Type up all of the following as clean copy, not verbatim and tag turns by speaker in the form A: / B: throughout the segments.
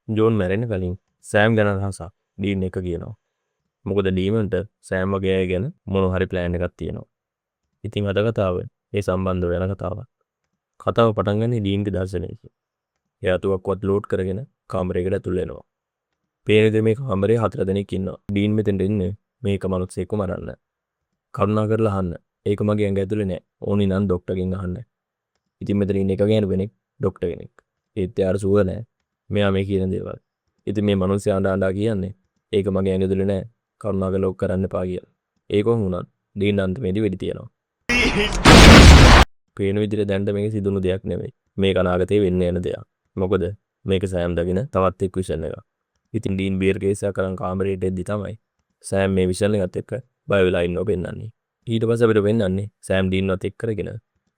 A: John මැරෙන්න කලින් Sam ගැන අදහසක් ඩීන් එක කියනවා. මොකද ඩීමන්ට සෑම් වගේ අය ගැන මොන හරි ප්ලෑන් එකක් තියෙනවා. ඉතින් අද කතාව ඒ සම්බන්ධ වෙන කතාවක්. කතාව පටන් ගන්නේ ඩීන්ගේ දර්ශනයකින්. එයා තුවක්කුවත් ලෝඩ් කරගෙන කාමරයකට ඇතුල් වෙනවා. පේන විදිහට මේ කාමරේ 4 දෙනෙක් ඉන්නවා. ඩීන් මෙතෙන්ට ඉන්නේ මේක මිනිස්සෙක්ව මරන්න. කරුණා කරලා අහන්න. ඒක මගේ ඇඟ ඇතුලේ නෑ. ඕනි නම් ડોක්ටර්ගෙන් අහන්න. ඉතින් මෙතන ඉන්න එක ගෑනු කෙනෙක් ડોක්ටර් කෙනෙක්. ඒත් එයාට සුව නෑ. මෙයා මේ කියන දේවල්. ඉතින් මේ මිනිස්සයා අඬා කියන්නේ ඒක මගේ ඇඟ ඇතුලේ නෑ. කරුණාකරලා ඔක් කරන්න එපා කියලා. ඒක වුණත් ඩීන් අන්තිමේදී වෙඩි තියනවා. පේන විදිහට දැන්ට මේක සිදුණු දෙයක් නෙමෙයි. මේක අනාගතේ වෙන්න යන දෙයක්. මොකද මේක සෑම් දකින තවත් එක් විෂන් එකක්. ඉතින් ඩීන් බියර් කේස් එක කරන් කාමරේට එද්දි තමයි සෑම් මේ විෂන් එකත් එක්ක බය වෙලා ඉන්නව පෙන්නන්නේ. ඊට පස්සේ අපිට පෙන්නන්නේ සෑම් ඩීන්වත් එක්ක කරගෙන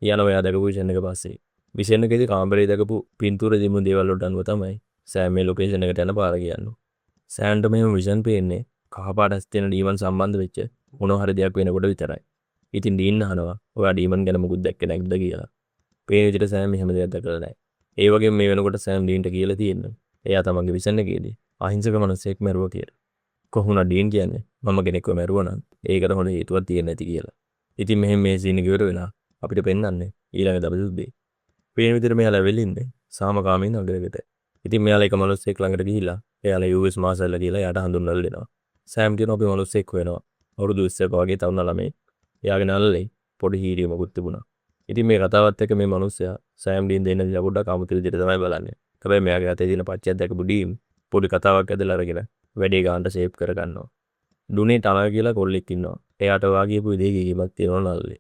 A: යනවා එයා දැකපු විෂන් එක පස්සේ. විෂන් එකේදී කාමරේ දැකපු පින්තූර දිමු දේවල් වලට අනුව තමයි සෑම් මේ ලොකේෂන් එකට යන පාර කියන්නේ. සෑම්ට මේ විෂන් පේන්නේ කහපාට ඇස් තියෙන ඩීමන් සම්බන්ධ වෙච්ච මොන හරි දෙයක් වෙනකොට විතරයි. ඉතින් ඩීන් අහනවා ඔයා ඩීමන් ගැන මොකුත් දැක්කේ නැද්ද කියලා. පේන විදිහට සෑම් එහෙම දෙයක් දැකලා නැහැ. ඒ වගේම මේ වෙනකොට සෑම් ඩීන්ට කියලා තියෙනවා. එයා තමන්ගේ විෂන් එකේදී අහිංසක මිනිහෙක් මැරුවා කියලා. කොහොමද ඩීන් කියන්නේ මම කෙනෙක්ව මැරුවා නම් ඒකට හොඳ හේතුවක් තියෙන්න ඇති කියලා. ඉතින් මෙහෙම මේ සීන් එක ඉවර වෙලා අපිට පෙන්වන්නේ ඊළඟ දවසේදී. පේන විදිහට මෙයාලා වෙලින්නේ සාමකාමී නගරයකට. ඉතින් මෙයාලා එක මිනිහෙක් ළඟට ගිහිල්ලා එයාලා US මාසල්ලා කියලා එයාට හඳුන්වලා දෙනවා. සෑම් කියන අපි මිනිහෙක් වෙනවා. අවුරුදු 20ක වගේ තරුණ ළමයි. එයාගේ නළලේ පොඩි හීරියමකුත් තිබුණා. ඉතින් මේ කතාවත් එක්ක මේ මිනිස්සයා සෑම් ඩීන් දෙන්න දිලා පොඩ්ඩක් අමුතු විදිහට තමයි බලන්නේ. හැබැයි මෙයාගේ අතේ තියෙන පච්චයක් දැකපු ඩීන් පොඩි කතාවක් ඇදලා අරගෙන වැඩේ ගන්නට ෂේප් කර ගන්නවා. ඩුනේ ටනර් කියලා කොල්ලෙක් ඉන්නවා. එයාට ඔයා කියපු විදිහේ කීමක් තියෙනවා නළලේ.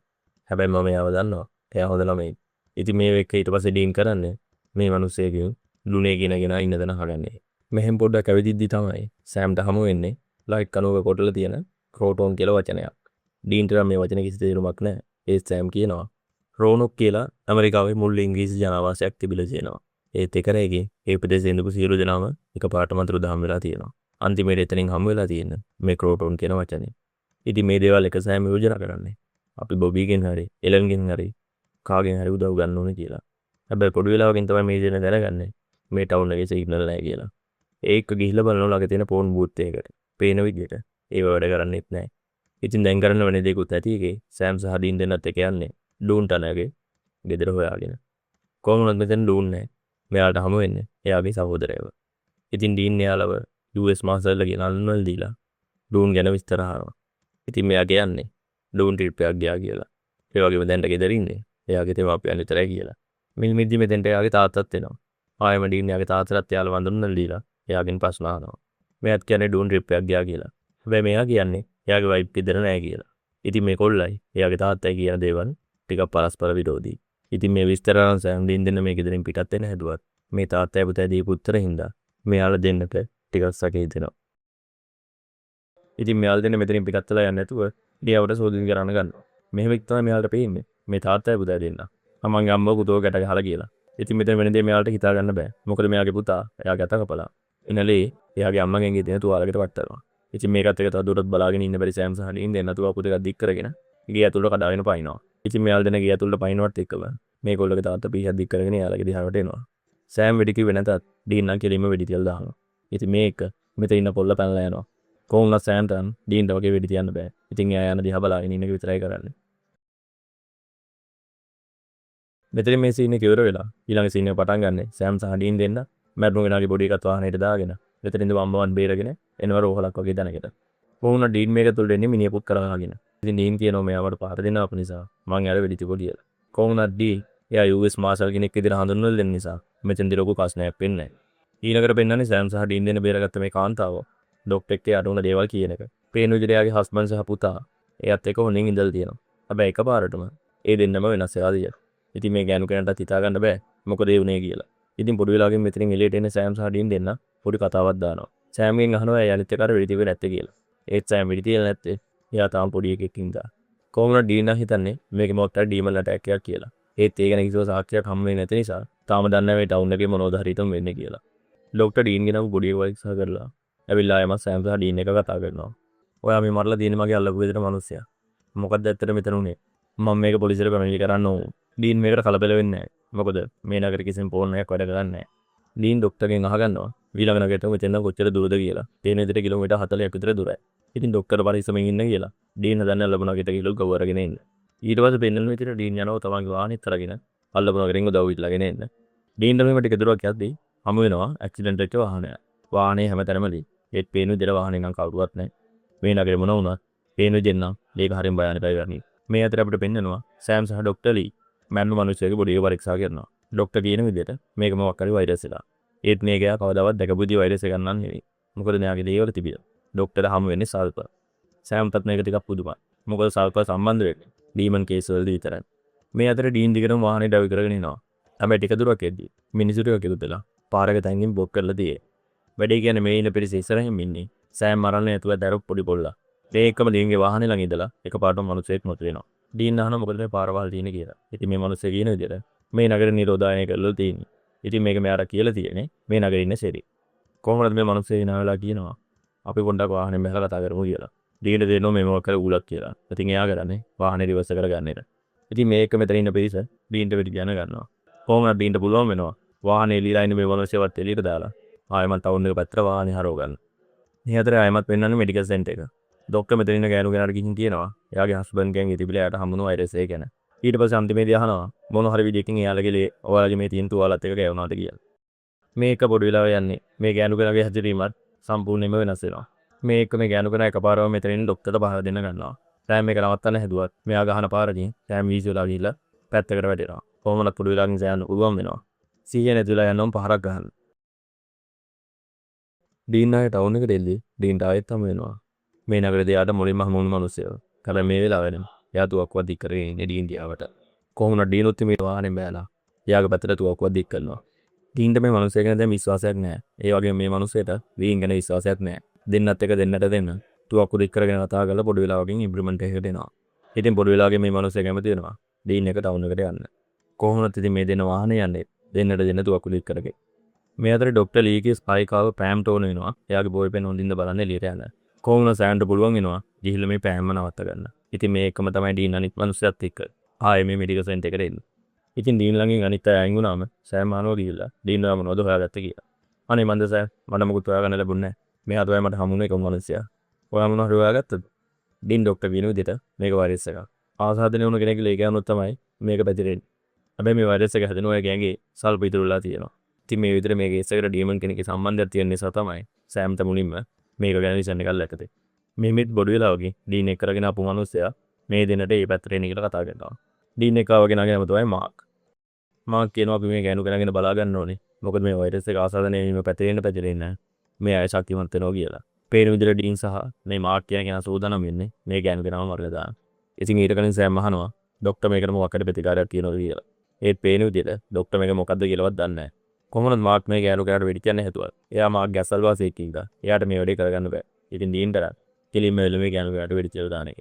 A: හැබැයි මම එයාව දන්නවා. එයා හොඳ ළමයි. ඉතින් මේ වෙක්ක ඊට පස්සේ ඩීන් කරන්නේ මේ මිනිස්සෙකින් ඩුනේ කියනගෙන ඉන්න දන හගන්නේ. මෙහෙම පොඩ්ඩක් ඇවිදිද්දි තමයි සෑම්ට හමු වෙන්නේ ලයිට් කනුවක කොටලා තියෙන ක්‍රෝටෝන් කියලා වචනයක්. ඩීන්ට මේ වචනේ කිසි තේරුමක් නැහැ. ඒ සෑම් කියනවා රෝනොක් කියලා ඇමරිකාවේ මුල් ඉංග්‍රීසි ජනාවාසයක් තිබිලා තියෙනවා. ඒත් එක රැයකින් ඒ ප්‍රදේශයේ ඉඳපු සියලු දෙනාම එකපාරටම අතුරුදහන් වෙලා තියෙනවා. අන්තිමේට එතනින් හමු වෙලා තියෙන මේ ක්‍රෝටෝන් කියන වචනේ. ඉතින් මේ දේවල් එක සෑම් යෝජනා කරන්නේ අපි බොබීගෙන් හරි එලන්ගෙන් හරි කාගෙන් හරි උදව් ගන්න ඕනේ කියලා. හැබැයි පොඩි වෙලාවකින් තමයි මේ දෙන දැනගන්නේ මේ ටවුන් එකේ සිග්නල් නැහැ කියලා. ඒක ගිහිල්ලා බලනවා ළඟ තියෙන ෆෝන් බූත් එකකට. පේන විදිහට ඒව වැඩ කරන්නේත් නැහැ. ඉතින් දැන් කරන්න වෙන දේකුත් ඇති එකේ සෑම් සහ ඩීන් දෙන්නත් එක යන්නේ ඩූන් ටනගේ ගෙදර හොයාගෙන. කොහොමද මෙතන ඩූන් නැහැ. මෙයාට හමු වෙන්නේ එයාගේ සහෝදරයව. ඉතින් ඩීන් එයාලව US මාසල්ලා කියන අල්නල් දීලා ඩූන් ගැන විස්තර අහනවා. ඉතින් මෙයා කියන්නේ ඩූන් ට්‍රිප් එකක් ගියා කියලා. ඒ වගේම දැන්ට ගෙදර ඉන්නේ එයාගේ දෙමාපියන් විතරයි කියලා. මිල්මිද්දි මෙතෙන්ට එයාගේ තාත්තත් එනවා. ආයෙම ඩීන් එයාගේ තාත්තටත් එයාලව වඳුන්නල් දීලා එයාගෙන් ප්‍රශ්න අහනවා. මෙයාත් කියන්නේ ඩූන් ට්‍රිප් එකක් ගියා කියලා. හැබැයි මෙයා කියන්නේ එයාගේ වයිෆ් ගෙදර නැහැ කියලා. ඉතින් මේ කොල්ලයි එයාගේ තාත්තයි කියන දේවල් ටිකක් පරස්පර විරෝධී. ඉතින් මේ විස්තර අරන් සෑම් ඩීන් දෙන්න මේ ගෙදරින් පිටත් වෙන හැදුවත් මේ තාත්තයි පුතයි දීපු උත්තර හින්දා මෙයාලා දෙන්නට ටිකක් සැකේ දෙනවා. ඉතින් මෙයාලා දෙන්න මෙතනින් පිටත් වෙලා යන්නේ නැතුව ඩියවට සෝදින් කරන්න ගන්නවා. මෙහෙම තමයි මෙයාලට පේන්නේ මේ තාත්තයි පුතයි දෙන්න. අම්මගේ අම්මව පුතෝ ගැට ගහලා කියලා. ඉතින් මෙතන වෙන දේ මෙයාලට හිතා ගන්න බෑ. මොකද මෙයාගේ පුතා එයාගේ අත කපලා ඉනලේ එයාගේ අම්මගෙන් ගෙදෙන තුවාලකට වට්ටනවා. ඉතින් මේකත් එක තවදුරටත් බලාගෙන ඉන්න බැරි සෑම් සහ ඩීන් දෙන්න තුවා පුතේ එකක් දික් කරගෙන ගේ ඇතුළට කඩාගෙන පයින්නවා. ඉතින් මෙයාලා දෙන ගේ ඇතුළට පයින්නවත් එක්කම මේ කොල්ලගේ තාත්තා පීහක් දික් කරගෙන එයාලගේ දිහාට එනවා. සෑම් වෙඩි කිව්වේ නැතත් ඩීන් නම් කෙලින්ම වෙඩි තියලා දානවා. ඉතින් මේක මෙතන ඉන්න පොල්ල පැනලා යනවා. කොහොමද සෑම්ටන් ඩීන්ට වගේ වෙඩි තියන්න බෑ. ඉතින් එයා යන දිහා බලාගෙන ඉන්න එක විතරයි කරන්නේ. මෙතන මේ සීන් එක ඉවර වෙලා ඊළඟ සීන් එක පටන් ගන්න සෑම් සහ ඩීන් දෙන්න මැරුණු කෙනාගේ බොඩි එකත් වාහනේට දාගෙන මෙතනින්ද අම්මවන් බේරගෙන එනවා රෝහලක් වගේ දැනකට. කොහොමද ඩීන් මේක තුල් දෙන්නේ මිනිහෙකුත් කරවාගෙන. ඉතින් ඩීන් කියනවා මෙයාවට පහර දෙන්න අප නිසා මං යාර වෙඩි තිබෝ කියලා. කොහොමද ඩී එයා US මාසල් කෙනෙක් විදිහට හඳුන්වලා දෙන්න නිසා මෙතෙන්දි ලොකු ප්‍රශ්නයක් වෙන්නේ නැහැ. ඊළඟට පෙන්නන්නේ සෑම් සහ ඩීන් දෙන්න බේරගත්ත මේ කාන්තාව ડોක්ටර් එක්ක අඩුණ දේවල් කියන එක. පේන විදිහට එයාගේ හස්බන්ඩ් සහ පුතා එයාත් එක්ක හොඳින් ඉඳලා තියෙනවා. හැබැයි එකපාරටම ඒ දෙන්නම වෙනස් වෙලා දියා. ඉතින් මේ ගෑනු කෙනාටත් හිතා ගන්න බෑ මොකද ඒ උනේ කියලා. ඉතින් පොඩි වෙලාවකින් මෙතනින් එළියට එන සෑම් සහ ඩීන් දෙන්න පොඩි කතාවක් දානවා. සෑම්ගෙන් අහනවා එයා අනිත් එක්ක වෙඩි තිබෙන්නේ නැත්තේ කියලා. ඒත් සෑම් වෙඩි තියලා නැත්තේ එයා තාම පොඩි එකෙක් ඉඳලා. කොහොමද ඩීන් නම් හිතන්නේ මේක මොකක්ද ඩීමන් ඇටැක් එකක් කියලා. ඒත් ඒ ගැන කිසිම සාක්ෂියක් හම්බ වෙන්නේ නැති නිසා තාම දන්නේ නැහැ මේ ටවුන් එකේ මොනවද හරි හිතමු වෙන්නේ කියලා. ડોක්ටර් ඩීන් ගෙනව පොඩි එකක් සහ කරලා ඇවිල්ලා එම සෑම් සහ ඩීන් එක කතා කරනවා. ඔයා මේ මරලා දිනේ මගේ අල්ලපු ගෙදර මිනිස්සයා. මොකක්ද ඇත්තට මෙතන උනේ? මම මේක පොලිසියට පැමිණිලි කරන්න ඕන. ඩීන් මේකට කලබල වෙන්නේ නැහැ. මොකද මේ නගරේ කිසිම ෆෝන් එකක් වැඩ කරන්නේ නැහැ. ඩීන් ඩොක්ටර්ගෙන් අහගන්නවා ඊළඟ නගරයට මෙතෙන් කොච්චර දුරද කියලා. තේන විදිහට කිලෝමීටර් 40ක් විතර දුරයි. ඉතින් ඩොක්ටර් පරිස්සමෙන් ඉන්න කියලා. ඩීන් හදන්න ලැබුණා ගෙට ගිහලා ගව අරගෙන එන්න. ඊට පස්සේ පෙන්නන විදිහට ඩීන් යනවා තමන්ගේ වාහනේත් අරගෙන අල්ලපු නගරෙන් උදව් ඉල්ලගෙන එන්න. ඩීන්ට මේ ටික දුරක් යද්දී හමු වෙනවා ඇක්සිඩන්ට් වෙච්ච වාහනයක්. වාහනේ හැමතැනම ලී. ඒත් පේන විදිහට වාහනේ නම් කවුරුවත් නැහැ. මේ නගරේ මොන වුණත් පේන විදිහෙන් නම් මේක හරියම භයානකයි වරණි. මේ අතර අපිට පෙන්නනවා සෑම් සහ ඩොක්ටර් ලී මැන්නු මිනිස්සෙකුගේ බොඩි එක පරීක්ෂා කරනවා. ඩොක්ටර් කියන විදිහට මේක මොකක් හරි වෛරස් එකක්. ඒත් මේක එයා කවදාවත් දැකපු දි වෛරස් එකක් නන් නෙවෙයි. මොකද මෙයාගේ දේවල් තිබිලා. ඩොක්ටර් හමු වෙන්නේ සල්ප. සෑම්ටත් මේක ටිකක් පුදුමයි. මොකද සල්ප සම්බන්ධ වෙන්නේ ඩීමන් කේස් වලදී විතරයි. මේ අතර ඩීන් දිගටම වාහනේ ඩ්‍රයිව් කරගෙන යනවා. හැබැයි ටික දුරක් යද්දී මිනිස්සු ටිකක් එකතුලා පාරක තැන්කින් බොක් කරලා තියෙයි. වැඩේ කියන්නේ මේ ඉන්න පිරිස ඉස්සරහින් ඉන්නේ. සෑම් මරන්නේ නැතුව දරප් පොඩි පොල්ලා. ඒ එක්කම ඩීන්ගේ වාහනේ ළඟ ඉඳලා එකපාරටම මිනිස්සෙක් මොකද වෙනවා. ඩීන් අහනවා මොකද මේ පාරවල් තියෙන්නේ කියලා. ඉතින් මේ මිනිස්සු කියන විදිහට මේ නගර නිරෝධායනය කරලා තියෙන්නේ. ඉතින් මේක මෙයාට කියලා තියෙන්නේ මේ නගරේ ඉන්න සෙරි. කොහොමද මේ මිනිස්සු එනා වෙලා කියනවා අපි පොඩ්ඩක් වාහනේ බහලා කතා කරමු කියලා. ඩීන්ට දෙනවා මේ මොකක් කරලා ඌලක් කියලා. ඉතින් එයා කරන්නේ වාහනේ රිවර්ස් කරගන්න එක. ඉතින් මේක මෙතන ඉන්න පිරිස ඩීන්ට වෙඩි ගන්න ගන්නවා. කොහොමද ඩීන්ට පුළුවන් වෙනවා වාහනේ එළිලා ඉන්න මේ මිනිස්සුවත් එළියට දාලා ආයෙමත් ටවුන් එක පැත්තට වාහනේ හරව ගන්න. මේ අතර ආයෙමත් වෙන්නන්නේ මෙඩිකල් සෙන්ටර් එක. ඩොක්ටර් මෙතන ඉන්න ගෑනු කෙනාට ගිහින් කියනවා එයාගේ හස්බන්ඩ් ගෙන් ඉතිබිලා එයාට හම්බුණු වෛරස් එක ගැන. ඊට පස්සේ අන්තිමේදී අහනවා මොන හරි විදියකින් එයාලගේ ලේ ඔයාලගේ මේ තියෙන තුවාලත් එක ගෑවුනාද කියලා. මේක පොඩි වෙලාව යන්නේ මේ ගෑනු කෙනාගේ හැදිරීමත් සම්පූර්ණයෙන්ම වෙනස් වෙනවා. මේක මේ ගෑනු කෙනා එකපාරම මෙතන ඉන්න ඩොක්ටර්ට පහර දෙන්න ගන්නවා. සෑම් මේක නවත්තන්න හැදුවත් මෙයා ගහන පාරදී සෑම් වීසි වෙලා ගිහිල්ලා පැත්තකට වැටෙනවා. කොහොමද පොඩි වෙලාවකින් සෑම් උරුම වෙනවා. සීය නැතිලා යනනම් පහරක් ගහන්න. ඩීන් ආයේ ටවුන් එකට එල්ලී ඩීන්ට ආයෙත් හමු වෙනවා. මේ නගරේ එයාට මුලින්ම හමු වුණු මිනිස්සයෝ. කල මේ වෙලාවෙම එයා තුවක්කුවක් දික් කරගෙන ඉන්නේ ඩීන් දිහාවට. කොහොමද ඩීනුත් මේ වාහනේ බෑලා එයාගේ පැත්තට තුවක්කුවක් දික් කරනවා. ඩීන්ට මේ මිනිස්සයා ගැන දැන් විශ්වාසයක් නැහැ. ඒ වගේම මේ මිනිස්සයාට ඩීන් ගැන විශ්වාසයක් නැහැ. දෙන්නත් එක දෙන්නට දෙන්න තුවක්කු දික් කරගෙන කතා කරලා පොඩි වෙලාවකින් ඉම්ප්ලිමන්ට් එකකට එනවා. ඉතින් පොඩි වෙලාවකින් මේ මිනිස්සයා කැමති වෙනවා ඩීන් එක ටවුන් එකට යන්න. කොහොමද ඉතින් මේ දෙන්න වාහනේ යන්නේ දෙන්නට දෙන්න තුවක්කු දික් කරගෙන. මේ අතර ඩොක්ටර් ලීගේ ස්පයිකාව පෑම් ටෝන් වෙනවා. එයාගේ බෝයිපෙන් හොඳින්ද බලන්න එළියට යන්න. කොහොමද සෑන්ට පුළුවන් වෙනවා ගිහිල්ලා මේ පෑම්ම නවත්ත ගන්න. ඉතින් මේකම තමයි ඩීන් අනිත් මිනිස්සයත් එක්ක ආයේ මේ මෙඩිකල් සෙන්ටර් එකට එන්නේ. ඉතින් ඩීන් ළඟින් අනිත් අය අයින් වුණාම සෑම් ආනෝ ගිහිල්ලා ඩීන් ලා මොනවද හොයාගත්තේ කියලා. අනේ මන්ද සෑම් මට මොකුත් හොයාගන්න ලැබුණේ නැහැ. මෙයා තමයි මට හමුුනේ එක මිනිස්සයා. ඔයා මොනවද හොයාගත්තද? ඩීන් ඩොක්ටර් කියන විදිහට මේක වෛරස් එකක්. ආසාදනය වුණ කෙනෙක් ලේ ගෑනුත් තමයි මේක පැතිරෙන්නේ. හැබැයි මේ වෛරස් එක හැදෙන ඔය ගෑන්ගේ සල්ප ඉතුරුලා තියෙනවා. ඉතින් මේ විදිහට මේ කේස් එකට ඩීමන් කෙනෙක්ගේ සම්බන්ධයක් තියෙන නිසා තමයි සෑම්ට මුලින්ම මේක ගැන රිසන් එකක් ලැකතේ. මේ මිත් බොඩු වෙලා වගේ ඩීන් එක කරගෙන ආපු මිනිස්සයා මේ දෙන්නට ඒ පැත්තට එන කියලා කතා කරනවා. ඩීන් එක ආවගෙන නගනම තමයි මාක්. මාක් කියනවා අපි මේ ගෑනු කෙනාගෙන බලා ගන්න ඕනේ. මොකද මේ වෛරස් එක ආසාදනය වීම පැතිරෙන්නේ නැහැ. මේ අය ශක්තිමත් වෙනවා කියලා. පේන විදිහට ඩීන් සහ මේ මාක් කියන කෙනා සූදානම් වෙන්නේ මේ ගෑනු කෙනාම මරලා දාන්න. ඉතින් ඊට කලින් සෑම් අහනවා ડોක්ටර් මේකට මොකක් හරි ප්‍රතිකාරයක් කියනවද කියලා. ඒත් පේන විදිහට ડોක්ටර් මේක මොකද්ද කියලාවත් දන්නේ නැහැ. කොහොමද මාක් මේ ගෑනු කෙනාට වෙඩි තියන්න හැදුවා. එයා මාක් ගැසල් වාසෙක් ඉඳලා. එයාට මේ වැඩේ කරගන්න බෑ. ඉතින් ඩීන්ට කෙලින්ම එළමේ ගෑනු කෙනාට වෙඩි තියලා දාන එක.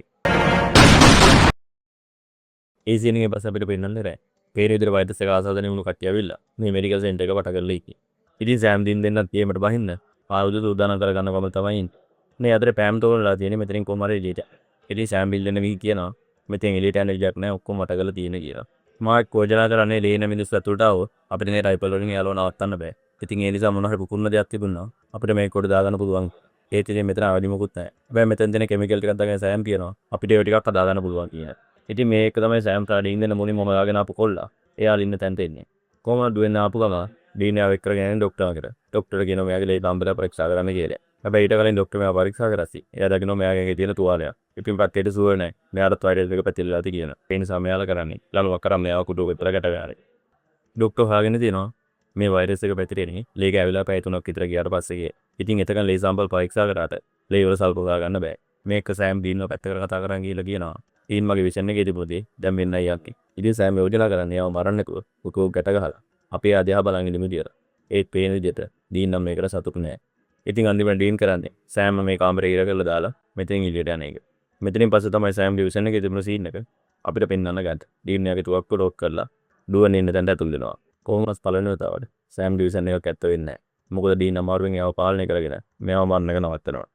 A: ඒ සීන් එකේ පස්සේ අපිට පෙන්නන්නේ නැහැ. පේන විදිහට වෛරස් එක ආසාදනය වුණු කට්ටිය ඇවිල්ලා මේ මෙඩිකල් සෙන්ටර් එක වට කරලා ඉන්නේ. ඉතින් සෑම් දින් දෙන්නත් ගේමට බහින්න ආයුධ උදාන කරගන්න කම තමයි ඉන්නේ. මේ අතර පෑම් තෝරලා තියෙන්නේ මෙතනින් කොහොම හරි එළියට. ඉතින් සෑම් බිල් දෙන්න වී කියනවා මෙතෙන් එළියට යන්න විදියක් නැහැ ඔක්කොම වට කරලා තියෙන කියලා. මාක් කෝජනා කරන්නේ ලේන මිනිස්සු ඇතුළට ආවොත් අපිට මේ රයිෆල් වලින් යාලව නවත්තන්න බෑ. ඉතින් ඒ නිසා මොන හරි පුකුන්න දෙයක් තිබුණා අපිට මේක කොට දාගන්න පුළුවන්. ඒත් ඉතින් මෙතන අවදි මොකුත් නැහැ. හැබැයි මෙතෙන් දෙන කිමිකල් ටිකක් දාගෙන සෑම් කියනවා අපිට ඒ ටිකක් හදාගන්න පුළුවන් කියලා. ඉතින් මේක තමයි සෑම් තාඩින් දෙන මුලින්ම හොයාගෙන ආපු කොල්ලා. එයාලා ඉන්න තැනට එන්නේ. කොහොමද දුවෙන්න ආපු ගම ඩීන් ආව එක්ක කරගෙන ડોක්ටර්කට. ડોක්ටර් කියනවා මෙයාගේ ලේ නම්බර පරීක්ෂා කරන්න කියලා. හැබැයි ඊට කලින් ડોක්ටර් මෙයා පරීක්ෂා කරාසි. එයා දකිනවා මෙයාගේ තියෙන තුවාලයක්. ඉතින් පැත්තේට සුවර් නැහැ. මෙයාට වෛරස් එක පැතිරලා ඇති කියන. ඒ නිසා මෙයාලා කරන්නේ ලණුවක් කරන් මෙයාව කුඩුව විතර ගැට ගාරේ. ડોක්ටර් හොයාගෙන තියෙනවා මේ වෛරස් එක පැතිරෙන්නේ ලේ ගෑවිලා පැය 3ක් විතර ගියාට පස්සේ. ඉතින් එතකන් ලේ සම්පල් පරීක්ෂා කරාට ලේ වල සල්ප හොයාගන්න බෑ. මේක සෑම් ඩීන්ව පැත්තකට කතා කරන් ගිහලා කියනවා. ඊන් මගේ විෂන් එකේ තිබුණේ දැන් මෙන්නයි යන්නේ. ඉතින් සෑම් යෝජනා කරන්නේ යාව මරන්නකෝ උකෝ ගැට ගහලා. අපි ආදියා බලන් ඉඳිමු කියලා. ඒත් පේන විදිහට ඩීන් නම් මේකට සතුටු නෑ. ඉතින් අන්තිමට ඩීන් කරන්නේ සෑම් මේ කාමරේ ඉර කරලා දාලා මෙතෙන් එළියට යන එක. මෙතනින් පස්සේ තමයි සෑම් ඩිවිෂන් එකේ තිබුණ සීන් එක අපිට පෙන්වන්න ගත්තා. ඩීන් යාගේ තුවක්කුව ලොක් කරලා දුවන ඉන්න තැනට ඇතුල් වෙනවා. කොහොමවත් පළවෙනි වතාවට සෑම් ඩිවිෂන් එකක් ඇත්ත වෙන්නේ නැහැ. මොකද ඩීන් අමාරුවෙන් එයාව පාලනය කරගෙන මෙයාව මරණ එක නවත්තනවා.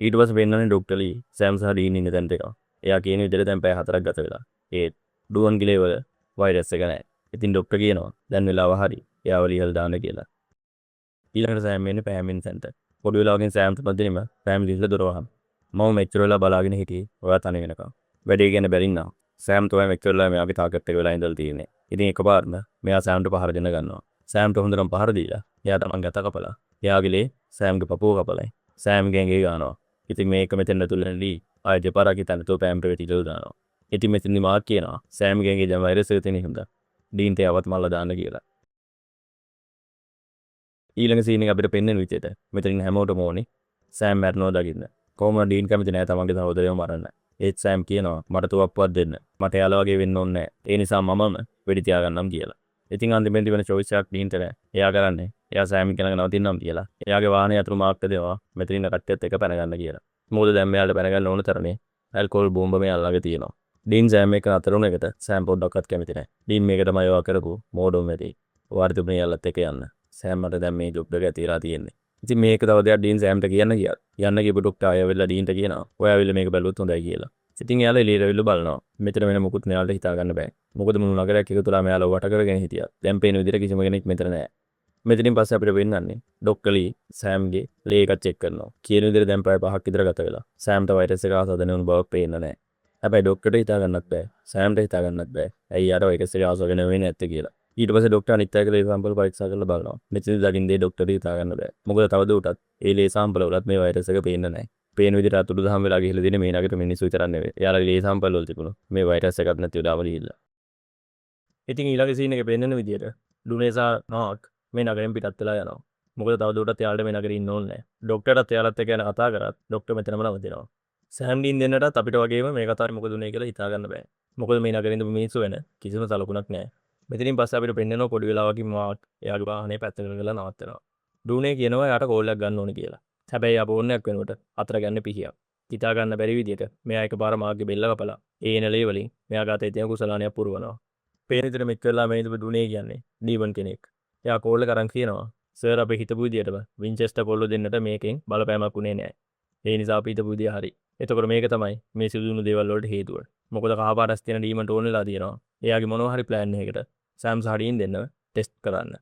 A: ඊට පස්සේ වෙන්නන්නේ ડોක්ටර් ලී සෑම් සහ ඩීන් ඉන්න තැනට එනවා. එයා කියන විදිහට දැන් පැය 4ක් ගත වෙලා. ඒත් ඩුවන් ගිලේ වල වෛරස් එක නැහැ. ඉතින් ડોක්ටර් කියනවා දැන් වෙලාව හරි. එයාව ලියලා දාන්න කියලා. ඊළඟට සෑම් එන්නේ පෑමින් සෙන්ට. පොඩි වෙලාවකින් සෑම් තමදිනම පෑම් ලියලා දොර වහන. මම මෙච්චර වෙලා බලාගෙන හිටියේ ඔයා තනි වෙනකම්. වැඩේ ගැන බැරින්නා. සෑම් තමයි මෙච්චර වෙලා මෙයාගේ ටාගට් එක වෙලා ඉඳලා තියෙන්නේ. ඉතින් එකපාරම මෙයා සෑම්ට පහර දෙන්න ගන්නවා. සෑම්ට හොඳටම පහර දීලා එයා තමන් ගත කපලා. එයාගේ ලේ සෑම්ගේ පපුව කපලයි. සෑම්ගෙන් ගේ ගන්නවා. ඉතින් මේක මෙතන ඇතුළේදී ආයෙ දෙපාරක් හිටන්න තෝ පෑම්ට වෙටිලා දානවා. ඉතින් මෙතනදි මාක් කියනවා සෑම්ගෙන් ගේ ජම වෛරස් එක තියෙන හින්දා ඩීන්ට යවත් මල්ල දාන්න කියලා. ඊළඟ සීන් එක අපිට පෙන්වන විදිහට මෙතනින් හැමෝටම ඕනේ සෑම් මැරෙනවා දකින්න. කොහොමද ඩීන් කැමති නැහැ තමන්ගේ සහෝදරයව මරන්න. ඒත් සෑම් කියනවා මට තුවක්කුවක් දෙන්න. මට එයාලා වගේ වෙන්න ඕනේ නැහැ. ඒ නිසා මමම වෙඩි තියාගන්නම් කියලා. ඉතින් අන්තිමේදී වෙන choice එකක් ඩීන්ට නැහැ. එයා කරන්නේ එයා සෑම් කෙනක නවතින්නම් කියලා. එයාගේ වාහනේ අතුරු මාර්ක් දෙනවා මෙතනින් කට්ටියත් එක පැන ගන්න කියලා. මොකද දැන් මෙයාට පැන ගන්න ඕන තරනේ ඇල්කොහොල් බෝම්බ මෙයා ළඟ තියෙනවා. ඩීන් සෑම් එක අතර උන එකට සෑම් පොඩ්ඩක්වත් කැමති නැහැ. ඩීන් මේක තමයි ඔයා කරපු මෝඩම් වැඩේ. ඔයාට තිබුණේ යාළුවත් එක්ක යන්න. සෑම් මට දැන් මේ ජොබ් එක ඇතිලා තියෙන්නේ. ඉතින් මේක තව දෙයක් ඩීන් සෑම්ට කියන්න ගියා. යන්න ගිහපු ඩොක්ටර් ආයෙවිල්ලා ඩීන්ට කියනවා ඔයා ඇවිල්ලා මේක බැලුවොත් හොඳයි කියලා. ඉතින් එයාලා එළියට ඇවිල්ලා බලනවා. මෙතන වෙන මොකුත් මෙයාලට හිතා ගන්න බෑ. මොකද මුළු නගරයක් එකතුලා මෙයාලා වට කරගෙන හිටියා. දැන් පේන විදිහට කිසිම කෙනෙක් මෙතන නැහැ. මෙතනින් පස්සේ අපිට වෙන්නන්නේ ඩොක්ටර් ලී සෑම්ගේ ලේ එකක් චෙක් කරනවා. කියන විදිහට දැන් ප්‍රය 5ක් විතර ගත වෙලා. සෑම්ට වෛරස් එක ආසාදනය වුණු බවක් පේන්න නැහැ. හැබැයි ඩොක්ටර්ට හිතා ගන්නත් බෑ. සෑම්ට හිතා ගන්නත් බෑ. ඇයි යාට වෛරස් එක ආසාදනය වෙන්නේ නැත්තේ කියලා. ඊට පස්සේ ඩොක්ටර් අනිත් අයගේ ලේ සාම්පල් පරීක්ෂා කරලා බලනවා. මෙතනදී දකින්න දේ ඩොක්ටර්ට හිතා ගන්න බෑ. මොකද තවද උටත් ඒ ලේ සාම්පල් වලත් මේ වෛරස් එක පේන්නේ නැහැ. පේන විදිහට අතුරු දහම් වෙලා ගිහිල්ලා දිනේ මේ නගරෙට මිනිස්සු විතරක් නෙවෙයි. එයාලගේ ලේ සාම්පල් වල තිබුණා මේ වෛරස් එකක් නැති වෙලාව ගිහිල්ලා. ඉතින් ඊළඟ සීන් එකේ පෙන්වන විදිහට ඩුනේසා නාක් මේ නගරෙන් පිටත් වෙලා යනවා. මොකද තවද උටත් එයාලට මේ නගරේ ඉන්න ඕනේ නැහැ. ඩොක්ටර්ටත් එයාලත් එක්ක යන කතා කරත් ඩොක්ටර් මෙතනම නවතිනවා. සෑම් ඩීන් දෙන්නටත් අපිට වගේම මේ කතාවේ මොකද උනේ කියලා හිතා ගන්න බෑ. මොකද මේ නගරේ ඉඳපු මිනිස්සු වෙන කිසිම සලකුණක් නැහැ. මෙතනින් පස්සේ අපිට පෙන්වනවා පොඩි වෙලාවකින් මාක් එයාගේ වාහනේ පැත්තකට කරලා නවත්තනවා. ඩූනේ කියනවා එයාට කෝල් එකක් ගන්න ඕනේ කියලා. හැබැයි ආ ෆෝන් එකක් වෙනකොට අතර ගන්න පිහියක්. හිතා ගන්න බැරි විදියට මෙයා එකපාර මාක්ගේ බෙල්ල කපලා ඒ එන ලේ වලින් මෙයා ගාතේ තියෙන කුසලානියක් පුරවනවා. පේන විදියට මෙක් වෙලා මේ ඉඳපු ඩූනේ කියන්නේ ඩීමන් කෙනෙක්. එයා කෝල් එක අරන් කියනවා සර් අපි හිතපු විදියටම වින්චෙස්ටර් පොල්ලෝ දෙන්නට මේකෙන් බලපෑමක් උනේ නැහැ. ඒ නිසා අපි හිතපු විදිය හරි. එතකොට මේක තමයි මේ සිදුවුණු දේවල් වලට හේතුව. මොකද කහපාටස් තියෙන ඩීමන්ට ඕන වෙලා තියෙනවා. එයාගේ මොනවා හරි ප්ලෑන් එකකට සෑම් සහඩීන් දෙන්නව ටෙස්ට් කරන්න.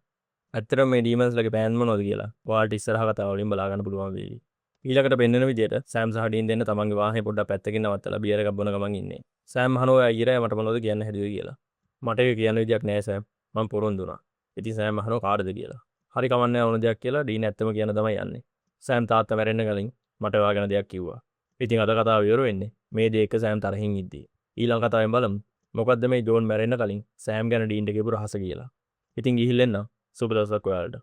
A: ඇත්තටම මේ ඩීමන්ස්ලගේ ප්ලෑන් මොනවද කියලා ඔයාලට ඉස්සරහ කතාව වලින් බලා ගන්න පුළුවන් වෙයි. ඊළඟට පෙන්වන විදියට සෑම් සහඩීන් දෙන්න තමන්ගේ වාහනේ පොඩ්ඩක් පැත්තකින් නවත්තලා බියර් එකක් බොන ගමන් ඉන්නේ. සෑම් අහනවා ඔයා ඊරය මට මොනවද කියන්න හැදුවේ කියලා. මට ඒක කියන්න විදියක් නැහැ සෑම්. මම පොරොන්දු වුණා. ඉතින් සෑම් අහනවා කාටද කියලා. හරි කමන්නේ ඕන දෙයක් කියලා ඩීන් ඇත්තම කියන තමයි යන්නේ. සෑම් තාත්තා මැරෙන්න කලින් මට ඔයා ගැන දෙයක් කිව්වා. ඉතින් අද කතාව ඉවර වෙන්නේ මේ දේ එක සෑම් තරහින් ඉද්දී. ඊළඟ කතාවෙන් බලමු මොකද්ද මේ ජෝන් මැරෙන්න කලින් සෑම් ගැන ඩීන්ට කියපු රහස කියලා. ඉතින් ගිහිල්ලා එන්න සුබ දවසක් ඔයාලට.